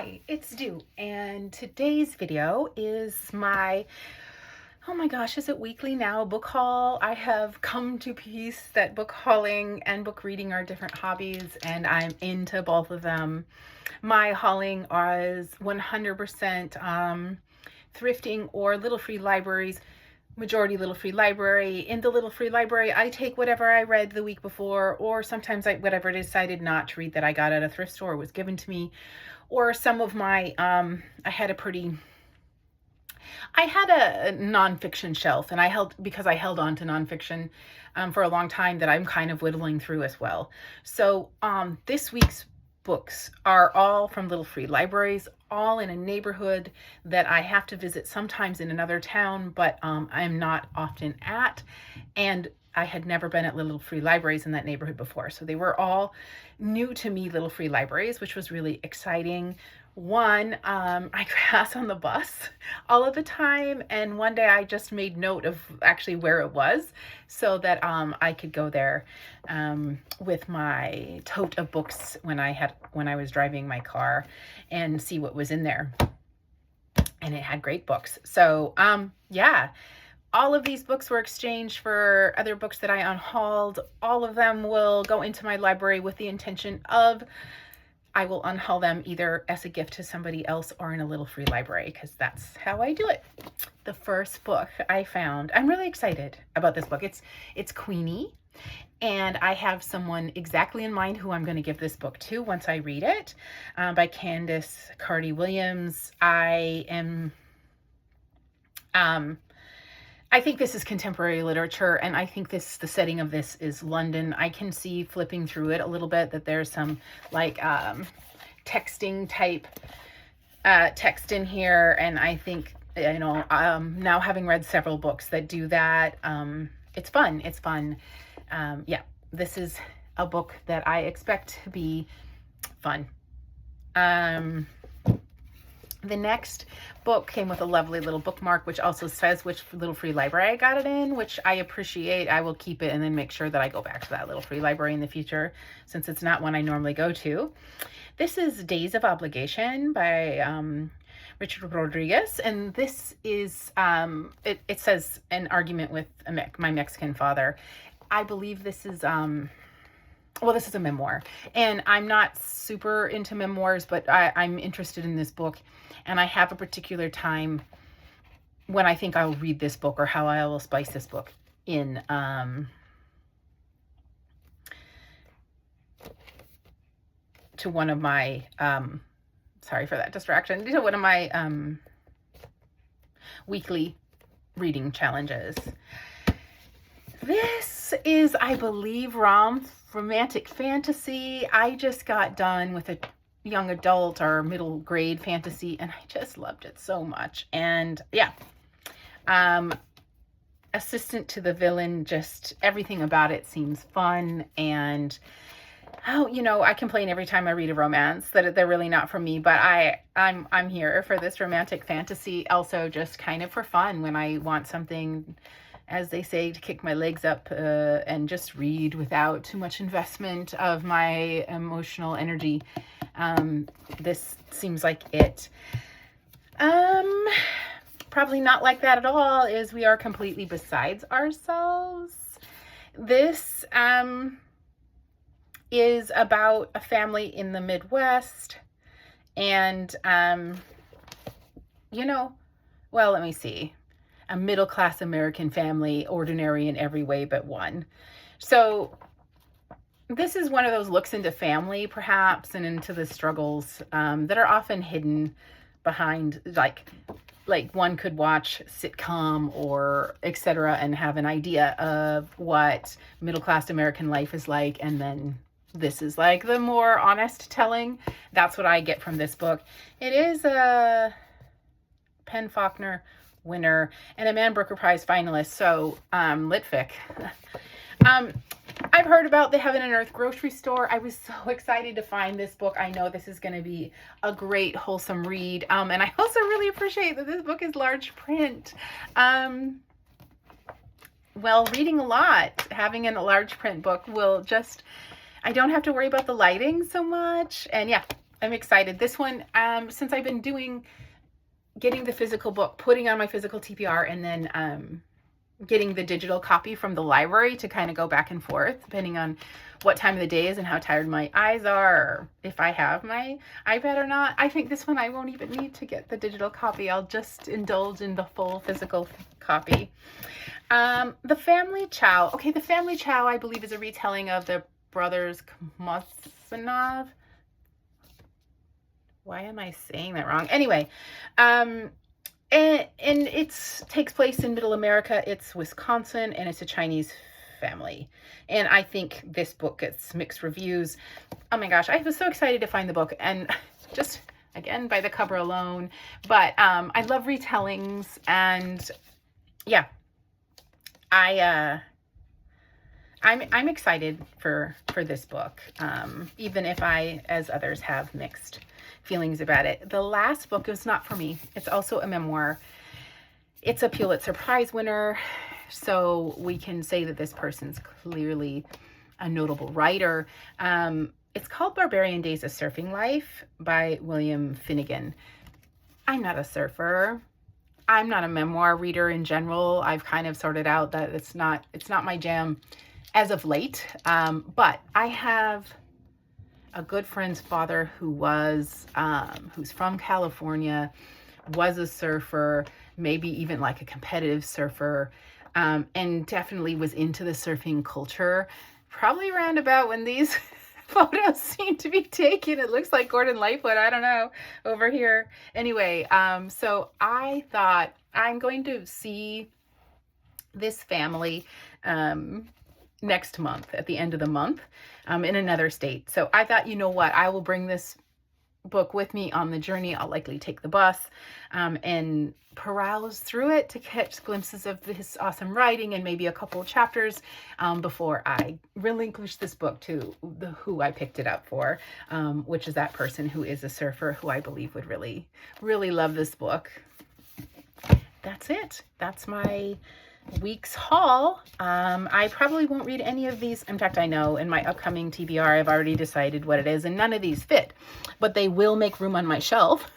Hi, it's Dew, and today's video is my, oh my gosh, is it weekly now, book haul. I have come to peace that book hauling and book reading are different hobbies, and I'm into both of them. My hauling is 100% thrifting or Little Free Libraries. Majority Little Free Library. In the Little Free Library, I take whatever I read the week before, or sometimes whatever I decided not to read that I got at a thrift store was given to me, or some of my, I had a nonfiction shelf, and because I held on to nonfiction for a long time that I'm kind of whittling through as well. So this week's books are all from Little Free Libraries, all in a neighborhood that I have to visit sometimes in another town, but I'm not often at. And I had never been at Little Free Libraries in that neighborhood before. So they were all new to me, Little Free Libraries, which was really exciting. One, I pass on the bus all of the time, and one day I just made note of actually where it was so that I could go there with my tote of books when I was driving my car and see what was in there. And it had great books. So yeah. All of these books were exchanged for other books that I unhauled. All of them will go into my library with the intention of I will unhaul them either as a gift to somebody else or in a Little Free Library, because that's how I do it. The first book I found, I'm really excited about this book. It's Queenie, and I have someone exactly in mind who I'm going to give this book to once I read it, by Candice Carty-Williams. I think this is contemporary literature, and I think the setting of this is London. I can see flipping through it a little bit that there's some like texting type text in here, and I think, now having read several books that do that, it's fun. Yeah, this is a book that I expect to be fun. The next book came with a lovely little bookmark, which also says which Little Free Library I got it in, which I appreciate. I will keep it and then make sure that I go back to that Little Free Library in the future, since it's not one I normally go to. This is Days of Obligation by Richard Rodriguez, and this is, it says an argument with my Mexican father. I believe this is, well, this is a memoir, and I'm not super into memoirs, but I'm interested in this book, and I have a particular time when I think I'll read this book or how I will spice this book in. To one of my, sorry for that distraction, to one of my weekly reading challenges. This is, I believe, romantic fantasy. I just got done with a young adult or middle grade fantasy, and I just loved it so much. And yeah, assistant to the villain, just everything about it seems fun. And I complain every time I read a romance that they're really not for me, but I'm here for this romantic fantasy, also just kind of for fun when I want something, as they say, to kick my legs up and just read without too much investment of my emotional energy. This seems like it. Probably not like that at all is We Are Completely Besides Ourselves. This is about a family in the Midwest, and well, let me see. A middle-class American family, ordinary in every way but one. So this is one of those looks into family, perhaps, and into the struggles that are often hidden behind, like one could watch sitcom or etc. and have an idea of what middle-class American life is like, and then this is like the more honest telling. That's what I get from this book. It is a Penn Faulkner winner and a Man Booker Prize finalist, so Litfic. I've heard about the Heaven and Earth grocery store. I was so excited to find this book. I know this is going to be a great, wholesome read. And I also really appreciate that this book is large print. Well, reading a lot, having a large print book will just, I don't have to worry about the lighting so much. And yeah, I'm excited. This one, since I've been getting the physical book, putting on my physical TBR, and then getting the digital copy from the library to kind of go back and forth, depending on what time of the day is and how tired my eyes are, or if I have my iPad or not. I think this one I won't even need to get the digital copy. I'll just indulge in the full physical copy. The Family Chow. Okay, The Family Chow, I believe, is a retelling of the brothers Kamasov. Why am I saying that wrong? Anyway, and it takes place in Middle America. It's Wisconsin, and it's a Chinese family. And I think this book gets mixed reviews. Oh my gosh, I was so excited to find the book, and just again by the cover alone. But I love retellings, and yeah, I'm excited for this book, even if I, as others, have mixed feelings about it. The last book is not for me. It's also a memoir. It's a Pulitzer Prize winner, so we can say that this person's clearly a notable writer. It's called Barbarian Days: A Surfing Life by William Finnegan. I'm not a surfer. I'm not a memoir reader in general. I've kind of sorted out that it's not my jam as of late. But I have a good friend's father who's from California, was a surfer, maybe even like a competitive surfer, and definitely was into the surfing culture, probably around about when these photos seem to be taken. It looks like Gordon Lightfoot, I don't know, over here. Anyway, so I thought I'm going to see this family next month, at the end of the month, in another state. So I thought, you know what, I will bring this book with me on the journey. I'll likely take the bus and peruse through it to catch glimpses of his awesome writing and maybe a couple of chapters before I relinquish this book to who I picked it up for, which is that person who is a surfer who I believe would really, really love this book. That's it. That's my week's haul. I probably won't read any of these. In fact, I know in my upcoming TBR, I've already decided what it is, and none of these fit, but they will make room on my shelf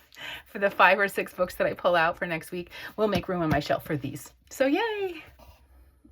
for the 5 or 6 books that I pull out for next week. Will make room on my shelf for these. So yay!